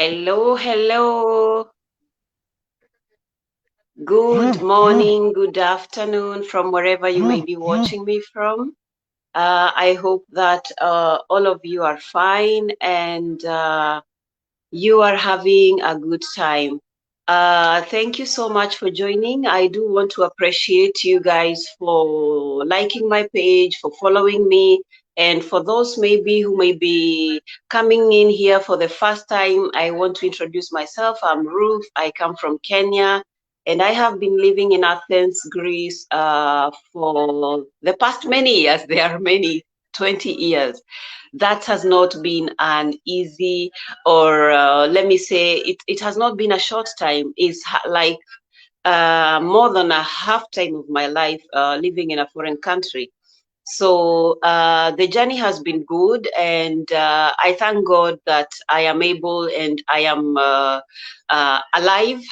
Hello, hello. Good morning, good afternoon from wherever you may be watching me from. I hope that all of you are fine and you are having a good time. Thank you so much for joining. I do want to appreciate you guys for liking my page, for following me, and for those maybe who may be coming in here for the first time, I want to introduce myself. I'm Ruth. I come from Kenya, and I have been living in Athens, Greece, for the past many years. There are many, 20 years. That has not been an easy, or let me say, it has not been a short time. It's like more than a half time of my life living in a foreign country. So the journey has been good, and I thank God that I am able and I am alive,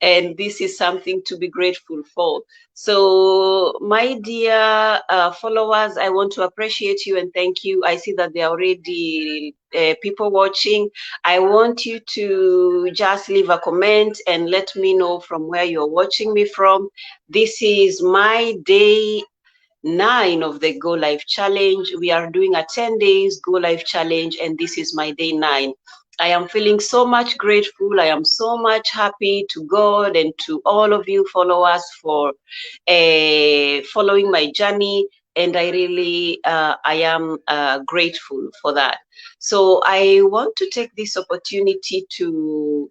and this is something to be grateful for. So, my dear followers, I want to appreciate you and thank you. I see that there are already people watching. I want you to just leave a comment and let me know from where you're watching me from. This is my day 9 of the Go Live Challenge. We are doing a 10 days Go Live Challenge, and this is my day 9. I am feeling so much grateful. I am so much happy to God and to all of you followers for following my journey. And I really, I am grateful for that. So I want to take this opportunity to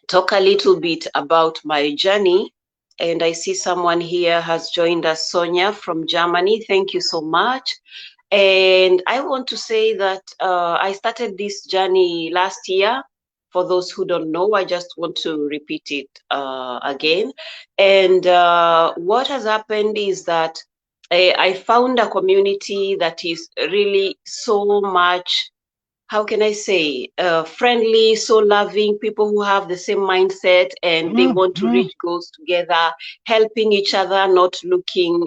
talk a little bit about my journey. And I see someone here has joined us, Sonia from Germany. Thank you so much. And I want to say that I started this journey last year. For those who don't know, I just want to repeat it again. And what has happened is that I found a community that is really so much, how can I say, friendly, so loving, people who have the same mindset and they want to reach goals together, helping each other, not looking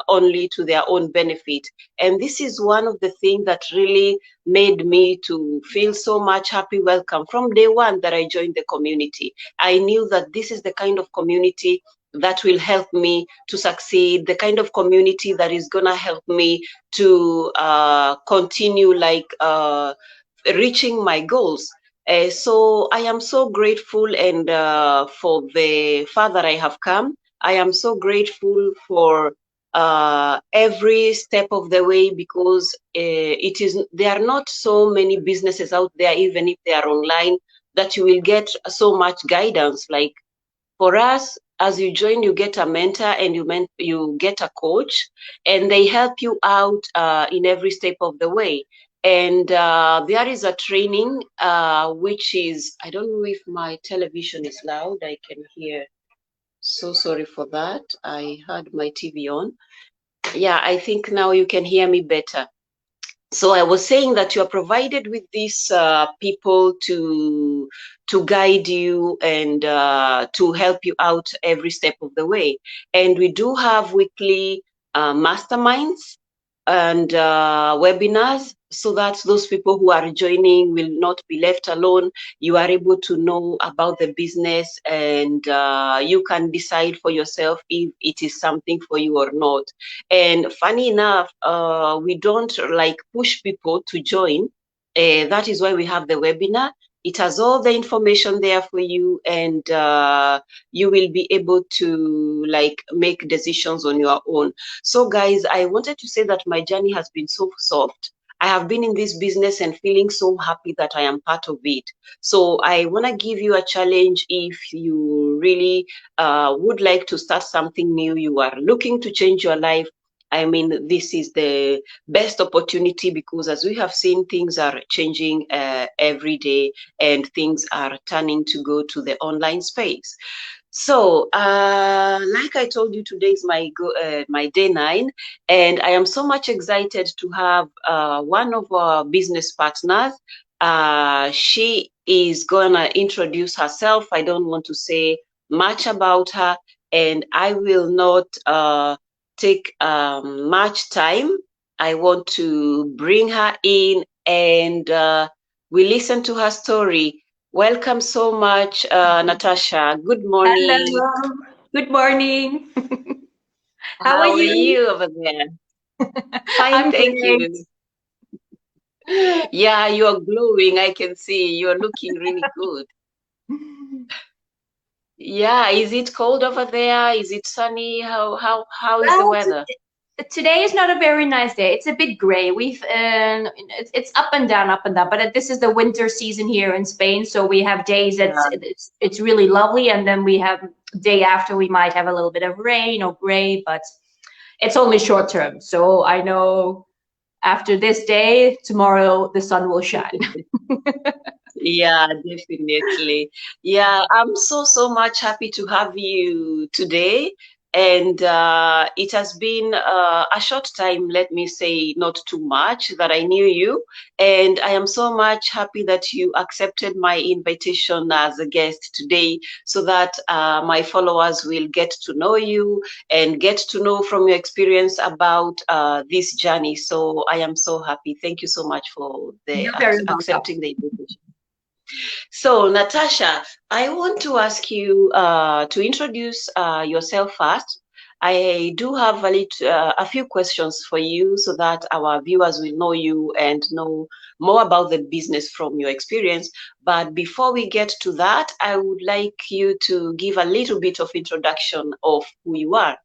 only to their own benefit. And this is one of the things that really made me to feel so much happy welcome from day one that I joined the community. I knew that this is the kind of community that will help me to succeed, the kind of community that is going to help me to continue like reaching my goals. So I am so grateful and for the far that I have come. I am so grateful for every step of the way because there are not so many businesses out there, even if they are online, that you will get so much guidance. Like for us, as you join, you get a mentor and you get a coach, and they help you out in every step of the way. And there is a training, which is, I don't know if my television is loud, I can hear. So sorry for that. I had my TV on. Yeah, I think now you can hear me better. So I was saying that you are provided with these people to guide you and to help you out every step of the way. And we do have weekly masterminds and webinars so that those people who are joining will not be left alone. You are able to know about the business and you can decide for yourself if it is something for you or not. And funny enough, we don't like push people to join. That is why we have the webinar. It has all the information there for you, and you will be able to like make decisions on your own. So guys, I wanted to say that my journey has been so soft. I have been in this business and feeling so happy that I am part of it. So I want to give you a challenge. If you really would like to start something new, you are looking to change your life, I mean, this is the best opportunity because as we have seen, things are changing every day and things are turning to go to the online space. So, like I told you, today is my day 9, and I am so much excited to have one of our business partners. She is gonna introduce herself. I don't want to say much about her, and I will not take much time. I want to bring her in and we listen to her story Welcome so much, Natasha. Good morning. Hello. Good morning. How are How are you? you over there? Fine, I'm thank great. you. Yeah, you're glowing. I can see you're looking really good. Yeah, is it cold over there? Is it sunny? How is the Well, weather? today is not a very nice day. It's a bit gray. It's up and down. But this is the winter season here in Spain, so we have days that's Yeah. it's really lovely, and then we have day after we might have a little bit of rain or gray, but it's only short term. So I know after this day, tomorrow the sun will shine. Yeah, definitely. Yeah, I'm so much happy to have you today. And it has been a short time, let me say, not too much, that I knew you. And I am so much happy that you accepted my invitation as a guest today so that my followers will get to know you and get to know from your experience about this journey. So I am so happy. Thank you so much for the You're very welcome. accepting the invitation. So, Natasha, I want to ask you to introduce yourself first. I do have a few questions for you so that our viewers will know you and know more about the business from your experience. But before we get to that, I would like you to give a little bit of introduction of who you are.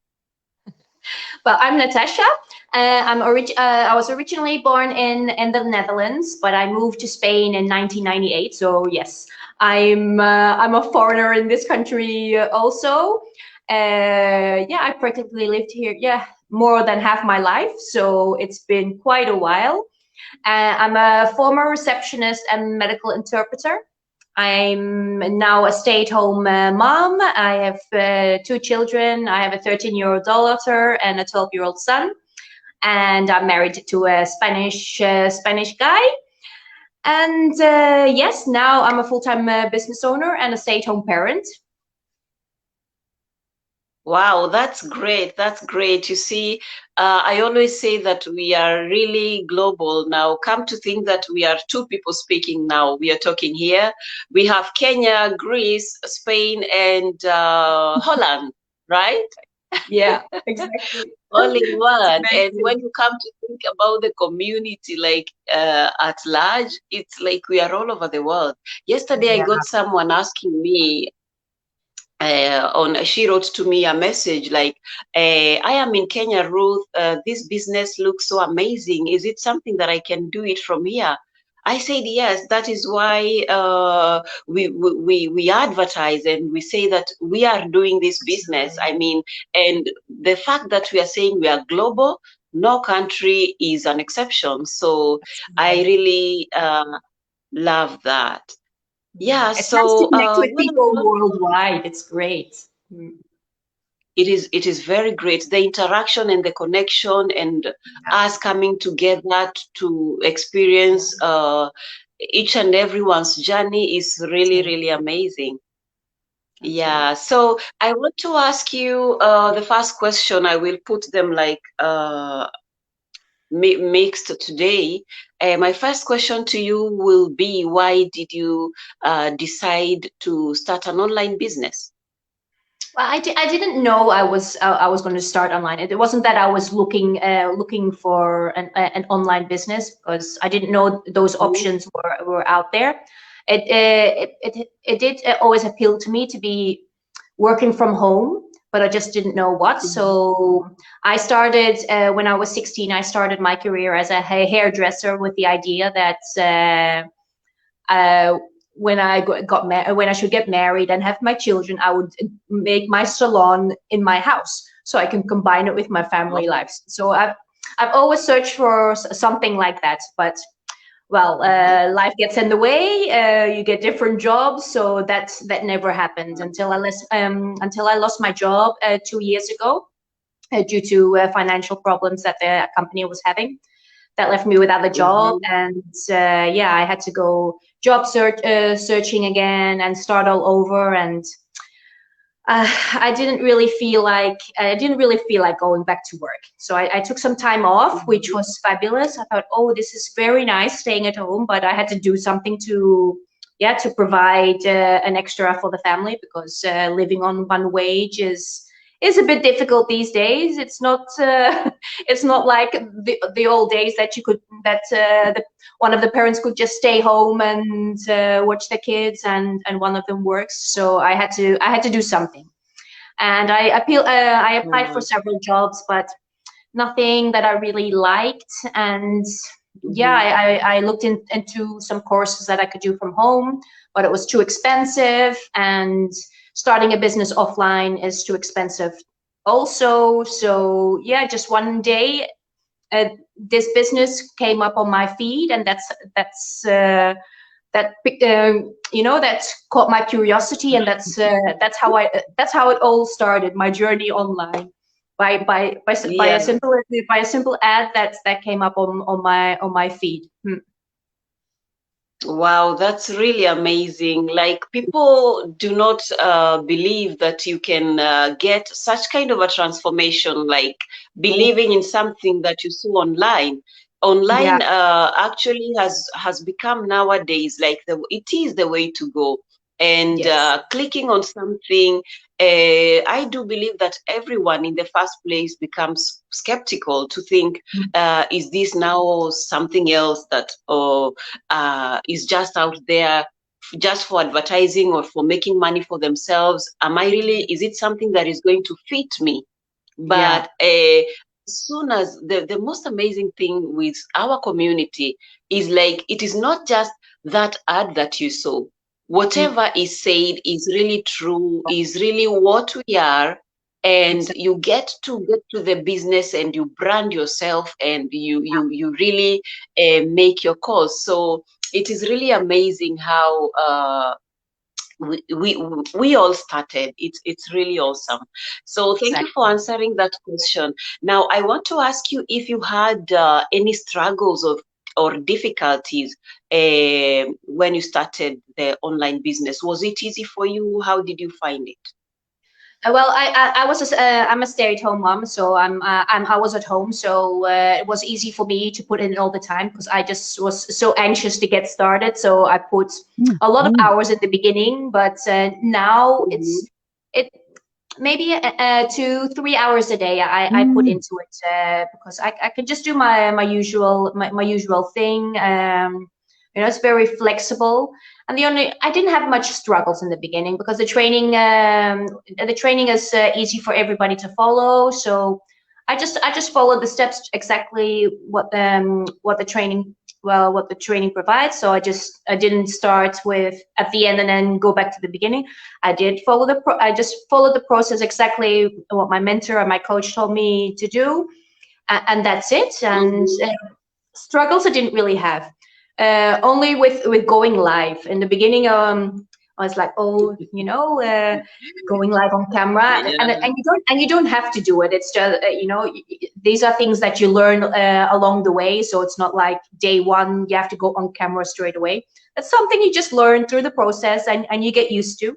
Well, I'm Natasha. I was originally born in the Netherlands, but I moved to Spain in 1998. So yes, I'm a foreigner in this country also. Yeah, I practically lived here. Yeah, more than half my life. So it's been quite a while. I'm a former receptionist and medical interpreter. I'm now a stay-at-home mom. I have two children. I have a 13-year-old daughter and a 12-year-old son. And I'm married to a Spanish guy. And yes, now I'm a full-time business owner and a stay-at-home parent. Wow, that's great. That's great. You see, I always say that we are really global now. Come to think that we are two people speaking now. We are talking here. We have Kenya, Greece, Spain, and Holland, right? Yeah, exactly. All in It's one. And amazing. when you come to think about the community, like at large, it's like we are all over the world. Yesterday, I Yeah, got someone asking me on she wrote to me a message like I am in Kenya, Ruth, this business looks so amazing, is it something that I can do it from here? I said yes, that is why we advertise and we say that we are doing this business. I mean, and the fact that we are saying we are global, no country is an exception. So that's I right. really love that. Yeah, It's nice to so connect with people well, worldwide. It's great. Mm. it is very great, the interaction and the connection and us coming together to experience each and everyone's journey is really amazing. Absolutely. Yeah, so I want to ask you the first question. I will put them like mixed today. My first question to you will be, why did you decide to start an online business? Well, I didn't know I was going to start online. It wasn't that I was looking for an online business because I didn't know those Mhm. options were out there. It did always appeal to me to be working from home, but I just didn't know what. So I started when I was 16. I started my career as a hairdresser with the idea that when when I should get married and have my children, I would make my salon in my house so I can combine it with my family Oh, lives. So I've always searched for something like that, but well, mhm. life gets in the way. You get different jobs, so that never happened until I lost my job 2 years ago due to financial problems that the company was having. That left me without a job, Mhm. and yeah, I had to go searching again and start all over. And I didn't really feel like going back to work. So I took some time off, which Mhm. was fabulous. I thought, oh, this is very nice staying at home, but I had to do something to yeah, to provide an extra for the family, because living on one wage is a bit difficult these days. It's not it's not like the old days that you could one of the parents could just stay home and watch the kids, and one of them works. So I had to do something, and I applied for Mm-hmm. several jobs, but nothing that I really liked. And yeah, I looked into some courses that I could do from home, but it was too expensive. And starting a business offline is too expensive also. So yeah, just one day, this business came up on my feed, and that that caught my curiosity, and that's how it all started, my journey online, Yeah. by a simple ad that came up on my feed. Wow, that's really amazing. Like people do not believe that you can get such kind of a transformation, like believing in something that you saw online. Yeah. Online actually has become nowadays like it is the way to go. And Yes. clicking on something, I do believe that everyone in the first place becomes skeptical to think, is this now something else that, or is just out there just for advertising or for making money for themselves? Am I really, is it something that is going to fit me? Yeah. But as soon as the most amazing thing with our community is like, it is not just that ad that you saw. Mm. Whatever is said is really true, is really what we are. And Exactly. you get to the business and you brand yourself and you really make your cause. So it is really amazing how we all started. It's really awesome. So thank you for Exactly. answering that question. Now I want to ask you if you had any struggles or difficulties when you started the online business. Was it easy for you? How did you find it? Well, I'm a stay-at-home mom, so I was at home, so it was easy for me to put in all the time, because I just was so anxious to get started. So I put a lot of hours in the beginning, but now Mhm. it maybe 2-3 hours a day I put into it, because I can just do my usual thing. It's very flexible, and I didn't have much struggles in the beginning, because the training is easy for everybody to follow. So I just followed the steps exactly what the training provides. So I didn't start with at the end and then go back to the beginning. I just followed the process exactly what my mentor and my coach told me to do, and that's it. And Mhm. struggles I didn't really have. Only with going live in the beginning. I was like, oh, going live on camera, and Yeah. you don't have to do it. It's just these are things that you learn along the way. So it's not like day one you have to go on camera straight away. That's something you just learn through the process, and you get used to.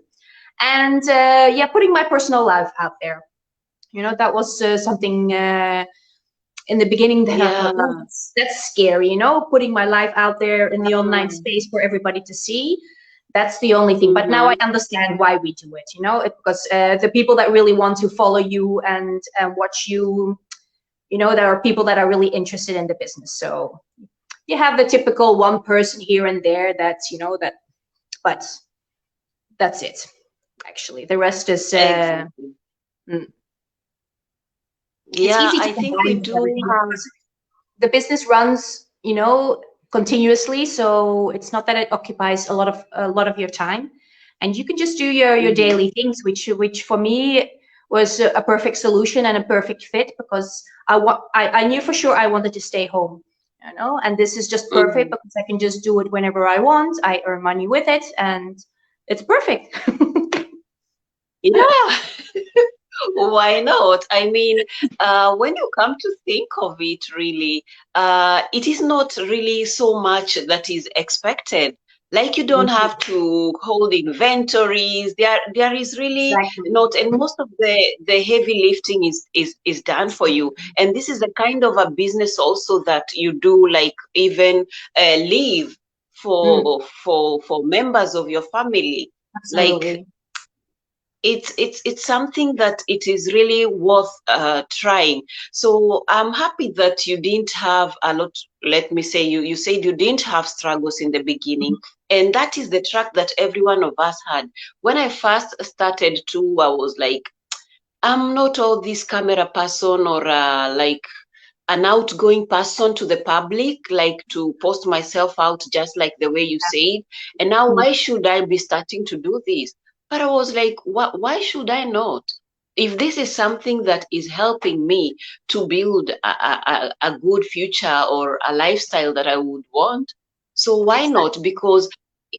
And yeah, putting my personal life out there. That was something in the beginning that I Yeah. thought, oh, that's scary. Putting my life out there in the online Mm. space for everybody to see. That's the only thing. But now I Mhm. understand why we do it. Because the people that really want to follow you and watch you, there are people that are really interested in the business. So you have the typical one person here and there that, but that's it. Actually, the rest is Exactly. mm, it's Yeah, easy to I think we combine with do everything, have. because the business runs, continuously. So it's not that it occupies a lot of your time, and you can just do your Mhm. daily things, which for me was a perfect solution and a perfect fit, because I knew for sure I wanted to stay home, and this is just perfect Mhm. because I can just do it whenever I want. I earn money with it, and it's perfect. Yeah. Why not? I mean, when you come to think of it, really, it is not really so much that is expected. Like you don't Mhm. have to hold inventories. There is really Exactly. not, and most of the heavy lifting is done for you. And this is the kind of a business also that you do, like even leave Mm, for members of your family. Like, absolutely. it's something that it is really worth trying. So I'm happy that you didn't have a lot. Let me say, you said you didn't have struggles in the beginning, and that is the track that every one of us had. When I first started too, I was like, I'm not all this camera person, or like an outgoing person to the public, like to post myself out just like the way you said. And now, Mm, why should I be starting to do this? But I was like, why should I not? If this is something that is helping me to build a good future or a lifestyle that I would want, so why exactly. not? Because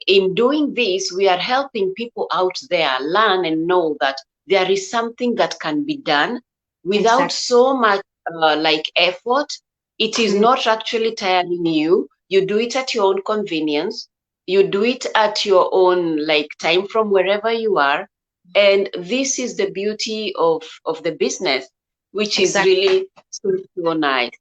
in doing this, we are helping people out there learn and know that there is something that can be done without Exactly. so much like effort. It is Mm, not actually tiring you. You do it at your own convenience. You do it at your own like time from wherever you are. And this is the beauty of the business, which is exactly. really so nice.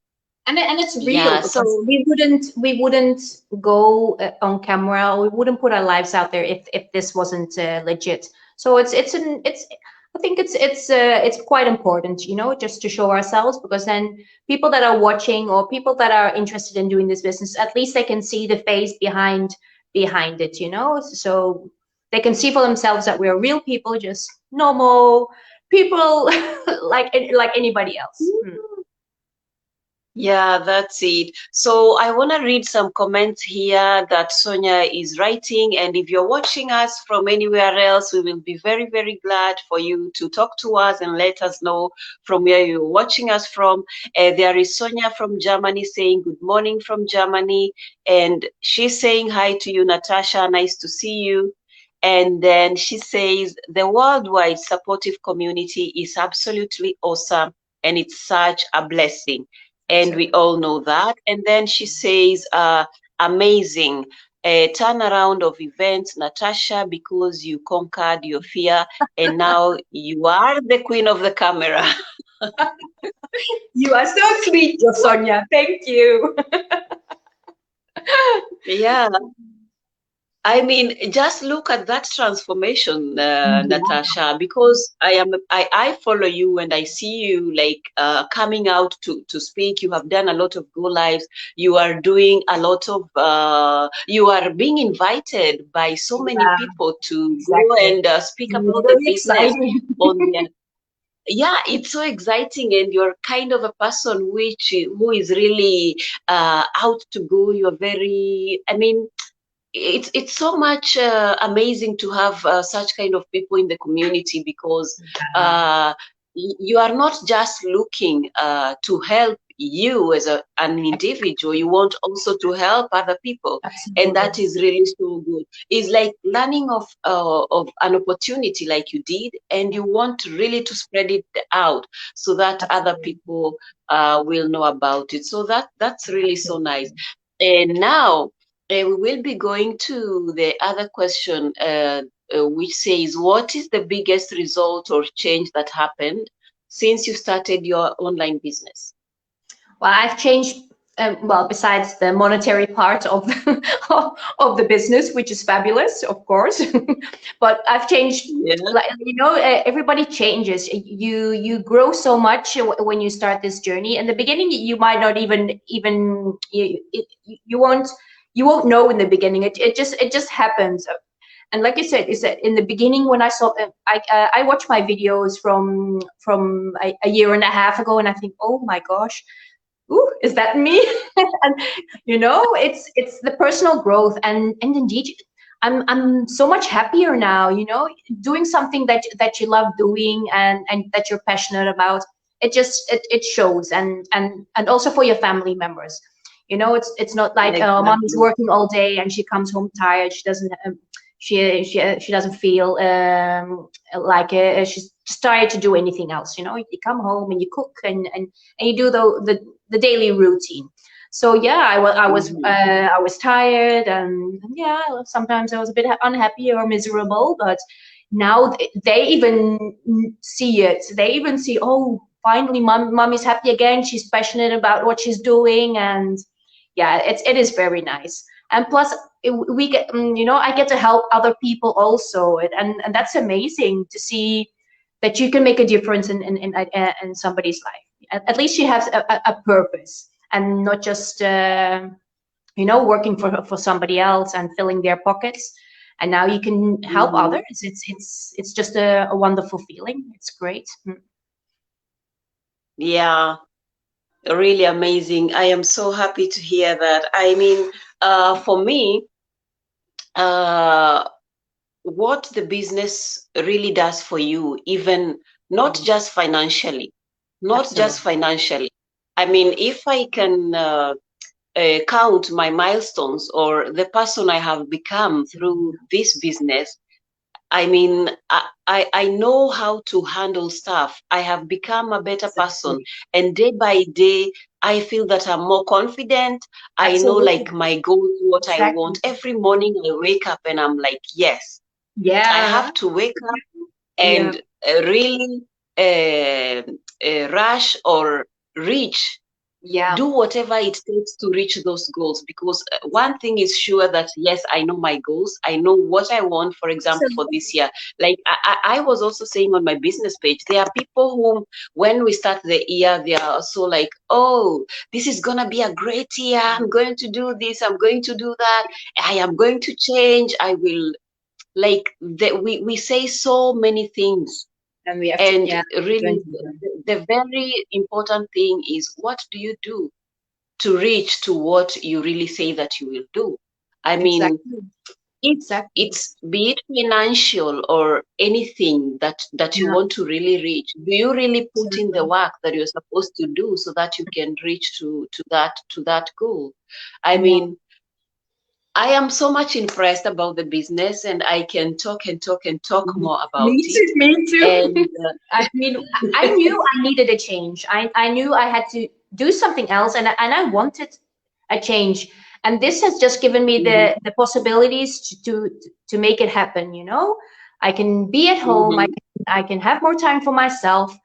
And it's real Yeah. because So we wouldn't go on camera, or we wouldn't put our lives out there if this wasn't legit. So it's I think it's quite important, just to show ourselves, because then people that are watching, or people that are interested in doing this business, at least they can see the face behind it, so they can see for themselves that we're real people, just normal people like anybody else. Hmm. yeah, that's it. So I want to read some comments here that Sonia is writing. And if you're watching us from anywhere else, we will be very, very glad for you to talk to us and let us know from where you're watching us from. There is Sonia from Germany saying good morning from Germany. And she's saying hi to you, Natasha. Nice to see you. And then she says the worldwide supportive community is absolutely awesome, and it's such a blessing, and we Absolutely. all know that. And then she says, amazing turnaround of events, Natasha, because you conquered your fear and now you are the queen of the camera. You are so sweet, Sonia. Thank you. Yeah. I mean, just look at that transformation, Yeah, Natasha, because I follow you and I see you like coming out to speak. You have done a lot of go lives. You are doing a lot of, you are being invited by so many yeah, people to go exactly. and speak It's about the very business exciting. on their, yeah, it's so exciting, and you're kind of a person who is really out to go. You're very, I mean, it's so much amazing to have such kind of people in the community, because uh, you are not just looking to help you as an individual. You want also to help other people, and Absolutely. that is really so good. It's like learning of an opportunity like you did, and you want really to spread it out so that other Absolutely. people will know about it. So that's really so nice. Absolutely. And now we will be going to the other question, which says, what is the biggest result or change that happened since you started your online business? Well, I've changed. Well, besides the monetary part of of the business, which is fabulous, of course, but I've changed. Yeah, Like everybody changes. You grow so much when you start this journey. In the beginning, you might not even you won't know in the beginning. It just happens. And like you said in the beginning, when I saw, I watched my videos from a year and a half ago, and I think, oh my gosh, ooh, is that me? And it's the personal growth, and indeed, I'm so much happier now. Doing something that you love doing, and that you're passionate about. It shows, and also for your family members. It's not like mommy's exactly. working all day and she comes home tired. She doesn't. She doesn't feel like she's just tired to do anything else. You come home and you cook and you do the daily routine. So yeah, Mhm. I was tired, and yeah, sometimes I was a bit unhappy or miserable, but now they even see it. They even see, oh, finally, mommy's happy again. She's passionate about what she's doing, and yeah, it is very nice. And plus we get, I get to help other people also, and that's amazing to see that you can make a difference in somebody's life. At least she has a purpose, and not just working for somebody else and filling their pockets. And now you can help Mhm. others. It's just a wonderful feeling. It's great. Yeah, really amazing. I am so happy to hear that. I mean, for me, uh, what the business really does for you, even not Mm. just financially, not just Absolutely. financially. I mean, if I can count my milestones or the person I have become through this business, I mean, I know how to handle stuff. I have become a better person. Exactly. And day by day, I feel that I'm more confident. I know like Absolutely. my goals, what I Exactly. want. Every morning I wake up and I'm like, yes, I Yeah. have to wake up Yeah. and really rush or reach, Yeah. do whatever it takes to reach those goals, because one thing is sure, that yes, I know my goals, I know what I want, for example, for this Absolutely. year. Like I was also saying on my business page, there are people who, when we start the year, they are also like, oh, this is gonna be a great year, I'm going to do this, I'm going to do that, I am going to change, I will, like we say so many things. And we have to, And yeah, really, join them. the very important thing is, what do you do to reach to what you really say that you will do? I mean, Exactly. Exactly. it's be it financial or anything that you Yeah. want to really reach. Do you really put in the Exactly. work that you're supposed to do so that you can reach to that goal? I Yeah. mean, I am so much impressed about the business, and I can talk and talk and talk more about Me it. too. Me too. And I mean, I knew I needed a change. I knew I had to do something else, and I wanted a change. And this has just given me mhm, the possibilities to make it happen. I can be at home. I mhm, can I can have more time for myself,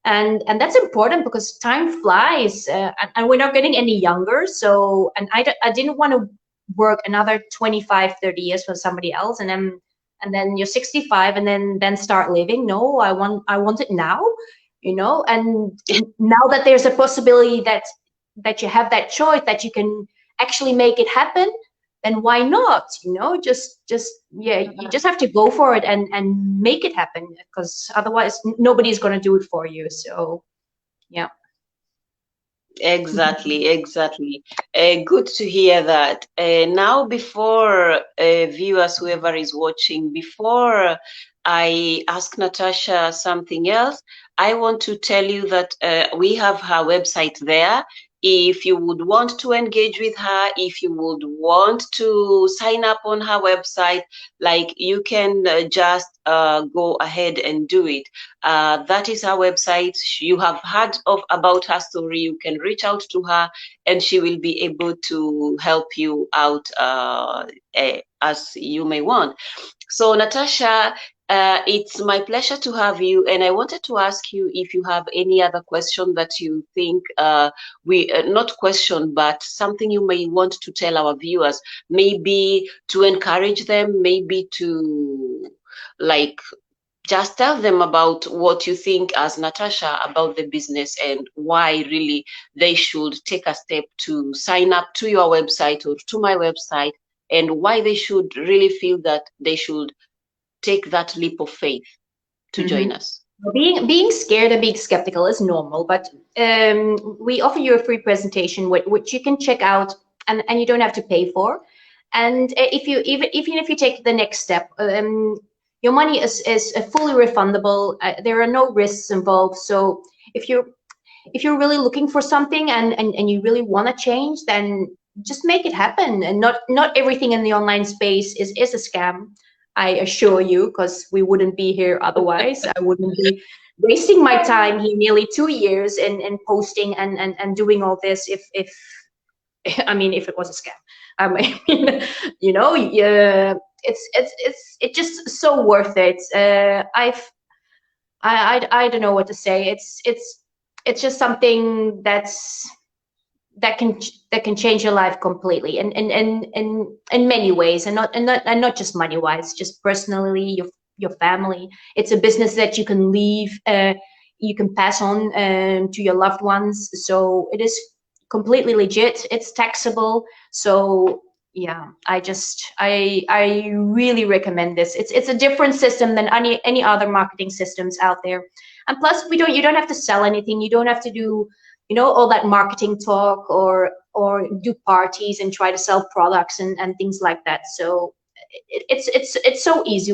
and that's important because time flies, and we're not getting any younger. So, and I didn't want to work another 25, 30 years for somebody else, and then you're 65, and then start living. No, I want it now, and now that there's a possibility that you have that choice, that you can actually make it happen, then why not? Just yeah, you just have to go for it and make it happen, because otherwise nobody's going to do it for you. So yeah. exactly, exactly. Good to hear that. Now, before viewers, whoever is watching, before I ask Natasha something else, I want to tell you that we have her website there. If you would want to engage with her, if you would want to sign up on her website, like, you can just go ahead and do it. That is her website. You have heard about her story. You can reach out to her, and she will be able to help you out as you may want. So, Natasha, it's my pleasure to have you, and I wanted to ask you if you have any other question that you think we not question, but something you may want to tell our viewers, maybe to encourage them, maybe to, like, just tell them about what you think as Natasha about the business, and why really they should take a step to sign up to your website or to my website, and why they should really feel that they should take that leap of faith to Hmm. join us. Being scared and being skeptical is normal, but we offer you a free presentation which you can check out, and you don't have to pay for. And if you even if you take the next step, your money is fully refundable. There are no risks involved. So if you're really looking for something, and you really want to change, then just make it happen. And not everything in the online space is a scam, I assure you, because we wouldn't be here otherwise. I wouldn't be wasting my time here nearly 2 years in posting and doing all this if I mean, if it was a scam. I mean, yeah, it's just so worth it. I don't know what to say. It's just something that's that can change your life completely, in many ways, and not just money wise, just personally, your family. It's a business that you can leave, you can pass on to your loved ones. So it is completely legit. It's taxable. So yeah, I really recommend this. It's a different system than any other marketing systems out there. And plus, you don't have to sell anything. You don't have to do, all that marketing talk, or do parties and try to sell products and things like that. So it's so easy.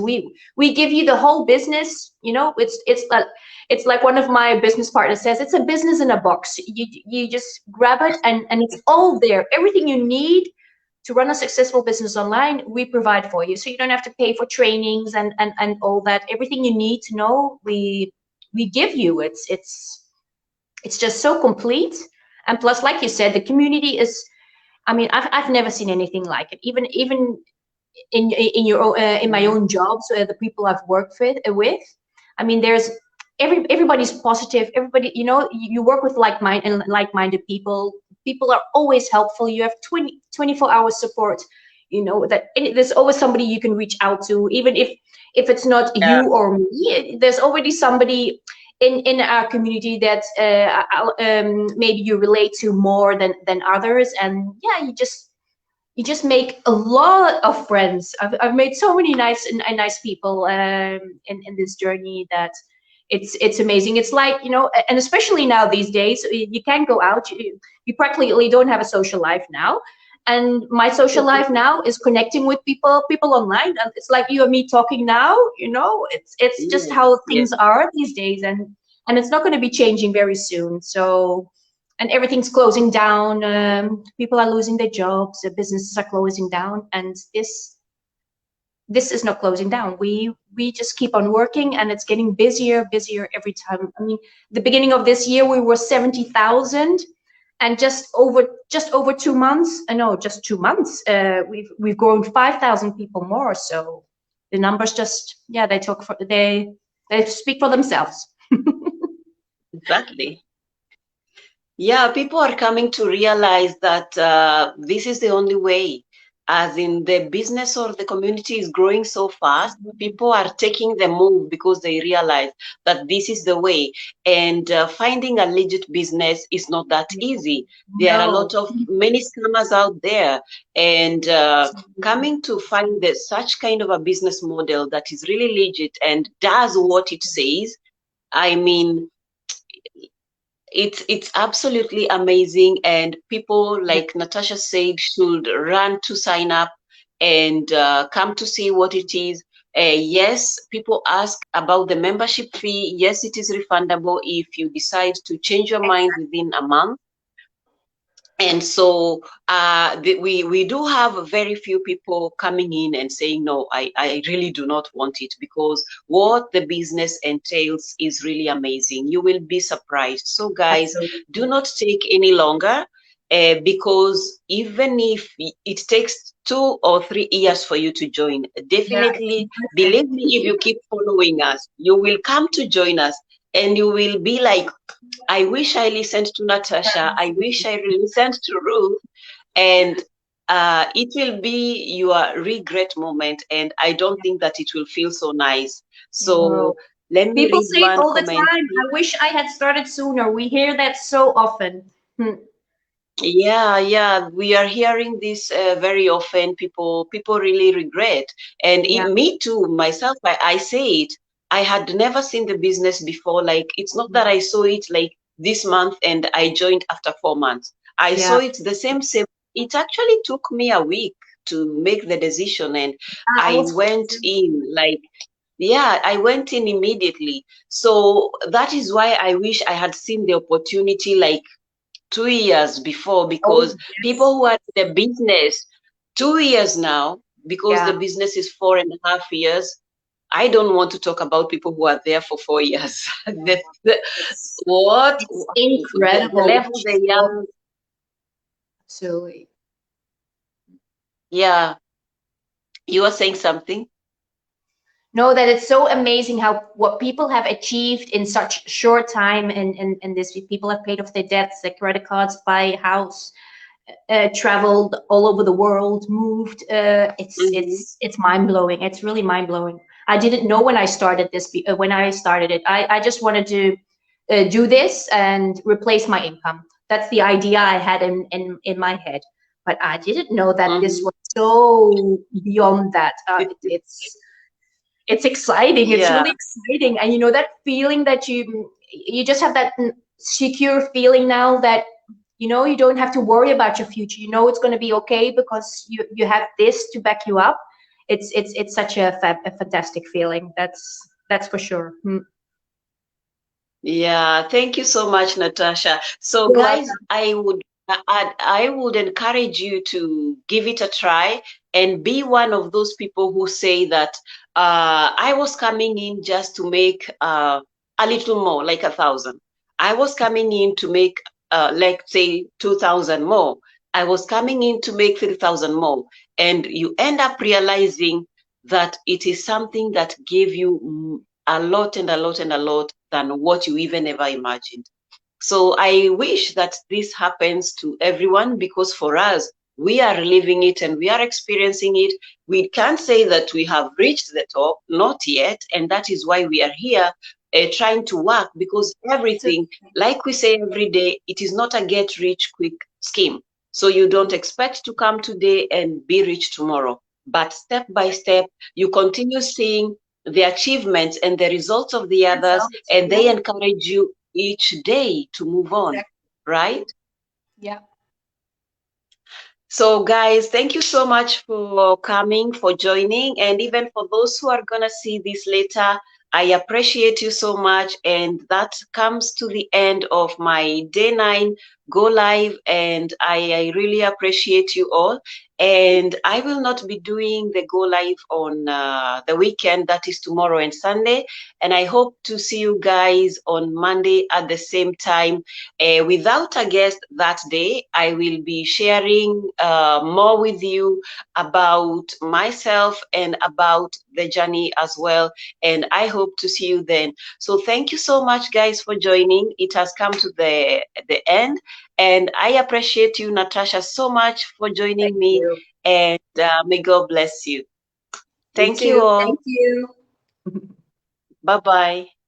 We give you the whole business. It's like one of my business partners says, it's a business in a box. You just grab it, and it's all there. Everything you need to run a successful business online, we provide for you. So you don't have to pay for trainings and all that. Everything you need to know, we give you. It's just so complete. And plus, like you said, the community is, I mean, I've never seen anything like it. Even in my own jobs, the people I've worked with, I mean, there's everybody's positive. Everybody, you work with like-minded people. People are always helpful. You have 24 hour support. There's always somebody you can reach out to, even if it's not Yeah. you or me. There's already somebody in our community that maybe you relate to more than others, and yeah, you just make a lot of friends. I've made so many nice people in this journey, that it's amazing. It's like, and especially now these days, you can't go out. You practically don't have a social life now. And my social life now is connecting with people online. And it's like you and me talking now. It's just Yes, how yes. things are these days, and it's not going to be changing very soon. So, and everything's closing down. People are losing their jobs. Businesses are closing down, and this is not closing down. We just keep on working, and it's getting busier every time. I mean, the beginning of this year we were 70,000, and just over 2 months. No, just 2 months. We've grown 5,000 people more. So the numbers just, yeah, they speak for themselves. Exactly. Yeah, people are coming to realize that this is the only way. As in, the business or the community is growing so fast, people are taking the move because they realize that this is the way. And finding a legit business is not that easy. There are a No. lot of many scammers out there, and coming to find such kind of a business model that is really legit and does what it says. I mean, it's absolutely amazing, and people, Yeah. like Natasha said, should run to sign up and come to see what it is. Yes, people ask about the membership fee. Yes, it is refundable if you decide to change your mind within a month. And so we do have very few people coming in and saying, no, I really do not want it, because what the business entails is really amazing. You will be surprised. So guys, Absolutely. do not take any longer, because even if it takes 2 or 3 years for you to join, Yeah, it's definitely worth believe me, if you keep following us, you will come to join us, and you will be like, I wish I listened to Natasha. I wish I listened to Ruth. And it will be your regret moment. And I don't think that it will feel so nice. it. So let me People read say it one all the comment. time. I wish I had started sooner. We hear that so often. Yeah, yeah, we are hearing this very often. People really regret, and Yeah, me too. Myself, I say it. I had never seen the business before. Like, it's not that I saw it like this month and I joined after 4 months. I saw yeah. it the same. It actually took me a week to make the decision, and I I was went in like, yeah, I went in immediately. So that is why I wish I had seen the opportunity like 2 years before, oh because yes, people who are in the business 2 years now, because the yeah. business is 4.5 years. I don't want to talk about people who are there for 4 years. It's What it's the incredible. level the young, Absolutely. yeah, you are saying something. know that it's so amazing how what people have achieved in such short time, and this people have paid off their debts, their credit cards, buy a house, traveled all over the world, moved. Mm-hmm. It's mind blowing. It's really mind blowing. I didn't know when I started this. When I started it, I just wanted to do this and replace my income. That's the idea I had in my head. But I didn't know that this Mm-hmm. was so beyond that. It's exciting. It's Yeah. really exciting, and you know that feeling that you just have that secure feeling now that you know you don't have to worry about your future. You know it's going to be okay because you have this to back you up. It's such a fantastic feeling. That's for sure. Yeah, thank you so much, Natasha. So, You're guys, welcome. I would encourage you to give it a try and be one of those people who say that I was coming in just to make a little more, like 1,000. I was coming in to make, let's say, 2,000 more. I was coming in to make 3,000 more, and you end up realizing that it is something that gave you a lot and a lot and a lot than what you even ever imagined. So I wish that this happens to everyone because for us, we are living it and we are experiencing it. We can't say that we have reached the top, not yet. And that is why we are here trying to work because everything, like we say every day, it is not a get rich quick scheme. So you don't expect to come today and be rich tomorrow. But step by step, you continue seeing the achievements and the results of the others, Results. and Yeah. they encourage you each day to move on, Exactly. right? Yeah. So, guys, thank you so much for coming, for joining, and even for those who are going to see this later, I appreciate you so much. And that comes to the end of my day 9 go live, and I really appreciate you all. And I will not be doing the go live on the weekend, that is tomorrow and Sunday. And I hope to see you guys on Monday at the same time. Without a guest that day, I will be sharing more with you about myself and about the journey as well. And I hope to see you then. So thank you so much, guys, for joining. It has come to the end. And I appreciate you, Natasha, so much for Thank joining me. you. And may God bless you. You Thank you too. all. Thank you. Bye bye.